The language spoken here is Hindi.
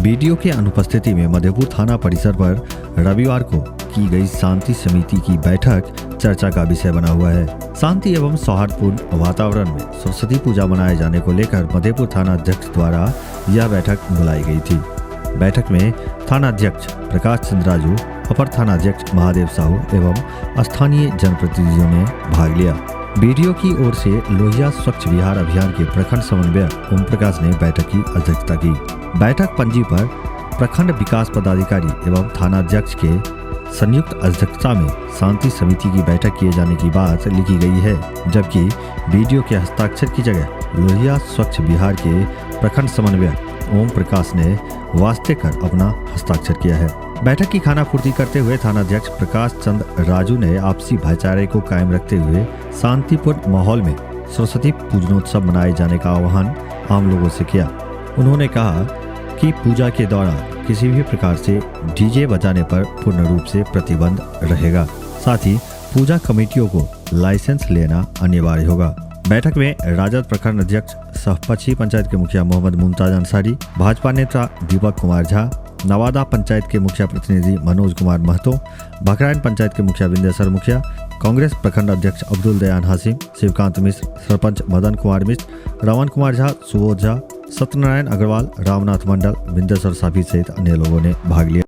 बीडीओ के अनुपस्थिति में मधेपुर थाना परिसर पर रविवार को की गई शांति समिति की बैठक चर्चा का विषय बना हुआ है। शांति एवं सौहार्दपूर्ण वातावरण में सरस्वती पूजा मनाए जाने को लेकर मधेपुर थाना अध्यक्ष द्वारा यह बैठक बुलाई गई थी। बैठक में थाना अध्यक्ष प्रकाश चंद्र राजू, अपर थाना अध्यक्ष महादेव साहू एवं स्थानीय जनप्रतिनिधियों ने भाग लिया। बीडीओ की ओर से लोहिया स्वच्छ विहार अभियान के प्रखंड समन्वयक ओम प्रकाश ने बैठक की अध्यक्षता की। बैठक पंजी पर प्रखंड विकास पदाधिकारी एवं थाना अध्यक्ष के संयुक्त अध्यक्षता में शांति समिति की बैठक किए जाने की बात लिखी गई है, जबकि बीडीओ के हस्ताक्षर की जगह लोहिया स्वच्छ विहार के प्रखंड समन्वयक ओम प्रकाश ने वास्ते कर अपना हस्ताक्षर किया है। बैठक की खानापूर्ति करते हुए थाना अध्यक्ष प्रकाश चंद्र राजू ने आपसी भाईचारे को कायम रखते हुए शांतिपूर्ण माहौल में सरस्वती पूजनोत्सव मनाए जाने का आह्वान आम लोगों से किया। उन्होंने कहा कि पूजा के दौरान किसी भी प्रकार से डीजे बजाने पर पूर्ण रूप से प्रतिबंध रहेगा। साथ ही पूजा कमेटियों को लाइसेंस लेना अनिवार्य होगा। बैठक में राजद प्रखंड अध्यक्ष सह पच्छी पंचायत के मुखिया मोहम्मद मुमताज अंसारी, भाजपा नेता दीपक कुमार झा, नवादा पंचायत के मुखिया प्रतिनिधि मनोज कुमार महतो, भखराइन पंचायत के मुखिया विंदेश्वर मुखिया, कांग्रेस प्रखंड अध्यक्ष अब्दुल दयान हासिम, शिवकांत मिश्र, सरपंच मदन कुमार मिश्र, रमन कुमार झा, सुबोध झा, सत्यनारायण अग्रवाल, रामनाथ मंडल, विंदेश्वर साफी सहित अन्य लोगों ने भाग लिया।